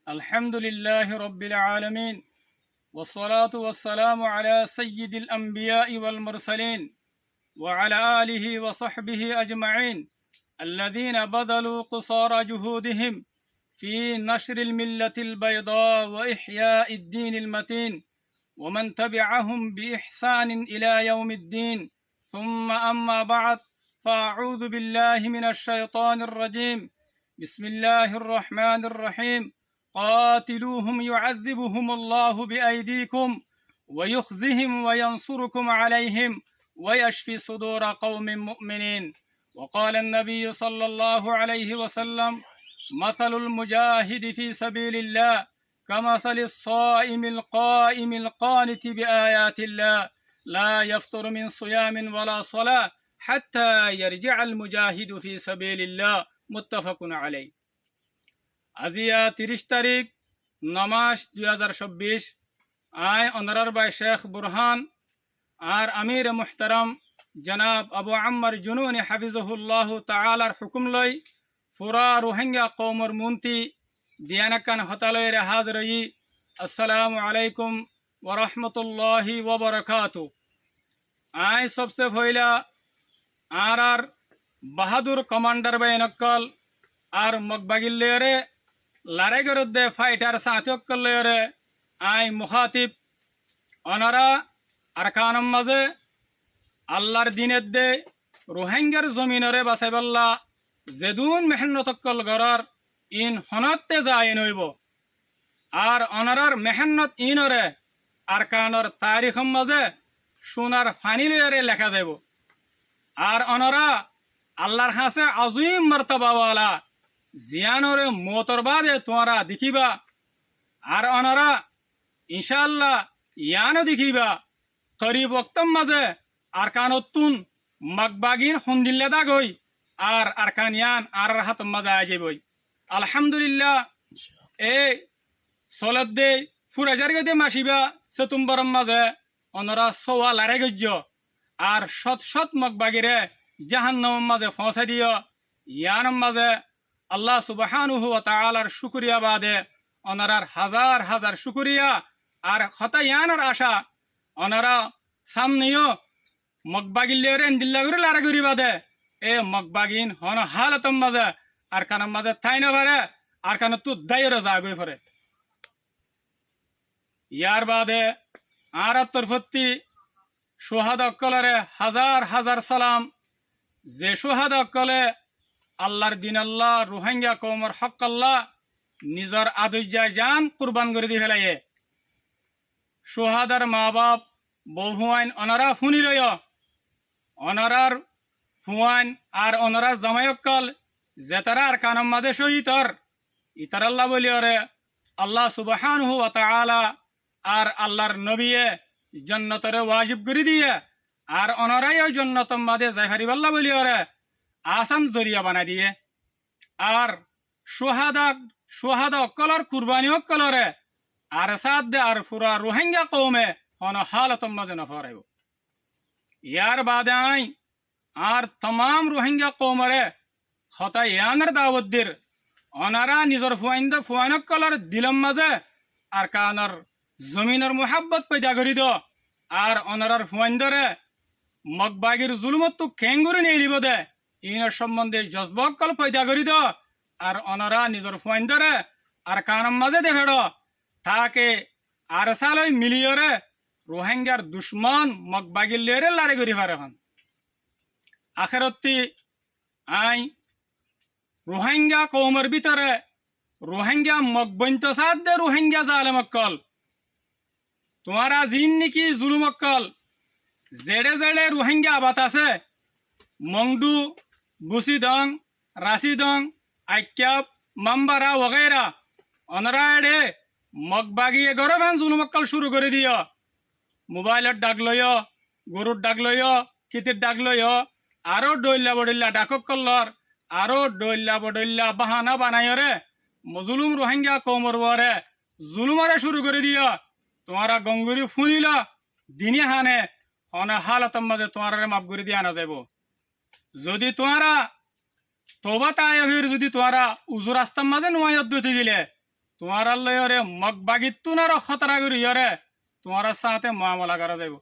الحمد لله رب العالمين، والصلاة والسلام على سيد الأنبياء والمرسلين وعلى آله وصحبه أجمعين الذين بذلوا قصارى جهودهم في نشر الملة البيضاء وإحياء الدين المتين، ومن تبعهم بإحسان إلى يوم الدين. ثم أما بعد، فأعوذ بالله من الشيطان الرجيم. بسم الله الرحمن الرحيم. قاتلوهم يعذبهم الله بأيديكم ويخزهم وينصركم عليهم ويشفي صدور قوم مؤمنين. وقال النبي صلى الله عليه وسلم: مثل المجاهد في سبيل الله كمثل الصائم القائم القانت بآيات الله لا يفطر من صيام ولا صلاة حتى يرجع المجاهد في سبيل الله. متفق عليه. আজিয়া 30 তারিখ নমাস 2024। আয় অনারার বাই শেখ বুরহান আর আমির মুহতারাম জনাব আবু আম্মার জুনুনি হাফিজহুল্লাহ তাআলার হুকুম লই পুরা রোহিঙ্গা কওমর মুন্তি দিয়ানাকান হতালয়ে হাজরই। আসসালামু আলাইকুম ওয়া রাহমাতুল্লাহি ওয়া বারাকাতু। আয় সবসে পয়লা আর বাহাদুর কমান্ডার বাই নকল আর মকবাগিল্লেরে লারেগরদে ফাইটার সাথিয়কলেরে আই মুখাতিব অনারা আরকানম মাঝে আল্লাহর দিনের দে রোহিঙ্গার জমিনরে বাসাইবাল্লা যেদুন মেহনতকল গরার ইন হনতে যায় নইব আর অনারার মেহনত ইনরে আরকানর তারিখম মাঝে সোনার ফানিলরে লেখা যাব। আর অনারা আল্লাহর হাসে আজিম মর্তবাওয়ালা জিয়ানরে মতর বাদে তোমরা দেখিবা। আর অনারা ইনশাআল্লাহ ইয়ানো দেখিবা করিব বক্তম মাঝে আরকানতুন মকবাগিন হন্দিল্লাদা গই আর আরকানিয়ান আর হাত মাঝে আইবই। আলহামদুলিল্লাহ এ সলত দে ফুরাজার গদে মাসিবা সেতুম্বরম মাঝে অনারা সোয়া লারে গজ্য আর শত শত মকবাগিরে জাহান্নাম মাঝে ফসে দিও। ইয়ানম মাঝে আল্লাহ সুবহানাহু ওয়া তাআলার শুকরিয়া বাদে অনারার হাজার হাজার শুকরিয়া আর খতায়ানের আশা অনারা সামনেও মকবাগিলের দিল্লাগুরি লারাগুরি বাদে এ মকবাগিন হন হালতম মাঝে আর কানার মাঝে থাই না পারে আর কানা তু দায়রে যাগই পরে। ইয়ার বাদে আর তরফতি সোহাদা কলরে হাজার হাজার সালাম। যে সোহাদা কলে আল্লাহর দিন আল্লাহ রোহিঙ্গা কওমর হক আল্লাহ নিজর আদুজ্জা জান কুরবান করে দি ফেলাইয়ে। সোহাদার মা বাপ বহুয়াইন অনারা ফুনি লয় অনারার ফুয়াইন আর অনারার জামায়কল জেতারা আর কানম মাদে শহীদর ইতার আল্লাহ বলি ওরে আল্লাহ সুবহানাহু ওয়া তাআলা আর আল্লাহর নবিয়ে জান্নাতরে ওয়াজিব করে দিয়ে আর অনারাই ওই জান্নাতম মাদে যাইহারি আল্লাহ বলি ওরে আসান জরিয়া বানাই দিয়ে। আর সোহাদা অকলর কুরবানি অকলরে আর সাদ দে আর পুরা রোহিঙ্গা কৌমে হন হালতম মাঝে নফরাইব। ইয়ার বাদে আই আর তমাম রোহিঙ্গা কৌমরে হতা ইয়ানের দাওয়াত দির অনারা নিজর ফুয়াইন অকলর দিলম মাঝে আর কানর জমিনের মোহাব্বত পয়দা করি দ আর অনারার ফুয়াইন্দরে মকবাগির জুলুমত খেঙ্গুরি নিয়ে লিব দে ইনের সম্বন্ধে জজবকল পয়দা করি দ আর অনারা নিজর ফুয়াইন্দরে আর কানম মাঝে দেখেড তাকে আর সালই মিলিয়রে রোহিঙ্গার দুশ্মন মকবাগিলেরে লারে করি পারে হন। আখেরতি আই রোহিঙ্গা কৌমের ভিতরে রোহিঙ্গা মকবন্ত সাদ দে রোহিঙ্গা জালেমকল তোমারা জিন নাকি জুলুমকল জেড়ে জেড়ে রোহিঙ্গা আবাত আছে মংডু বুসিদং রাশিদং আইক্যাপ মাম্বারা ওগেরা অনরা এড়ে মকবাগি এগরভান জুলুমকল শুরু করে দিও। মোবাইলের ডাক লয় গরুর ডাক লয় কিতির ডাক লয় আরো ডইল্লা বডইল্লা ডাকক কল্লর আরো ডইল্লা বডইল্লা বাহানা বানাইরে মজুলুম রোহিঙ্গা কৌমর বরে জুলুমারে শুরু করে দিও। তোমারা গঙ্গুরি ফুনিলা দিনে হানে অনে হালতম মাঝে তোমারে মাফ করে দিয়ে আনা যাব। যদি তোমারা তোবা তাই যদি তোরা উজু রাস্তার মাঝে নোয়াইত দিতে গেলে তোমার আল্লাহরে মগবাগিতুন আর খতরা করি ইয়রে তোমার সাথে মামলা করা যাব।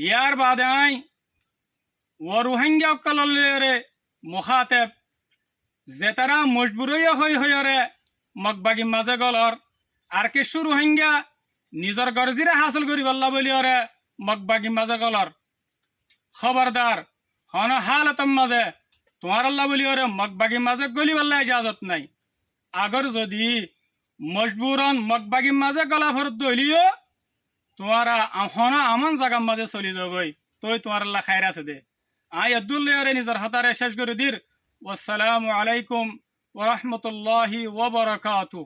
ইয়ার বাদে আই ও রোহিঙ্গা অকলরে মুখাতেব যে তারা মজবুর হইরে মগবাগি মাঝে গলর আর কিছু রোহিঙ্গা নিজের গরজিরে হাসিল করি বল্লা বলি ওরে মগবাগি মাঝে গলর খবরদার হন হালতম মাঝে তোমার আল্লাহ বলি ওরে মগবাগি মাঝে গলি বল্লা ইজাজত নাই। আগর যদি মজবুরন মগবাগি মাঝে গলা ফরত দলিও তোমারা হন আমন জায়গার মাঝে চলি যাবই তোই তোমার আল্লাহ খাইর আছে দে। আই আব্দুল্লাহরে নিজের হাতারে শেষ করে দির। ওয়াসসালামু আলাইকুম ওয়া রাহমাতুল্লাহি ওয়া বারাকাতুহু।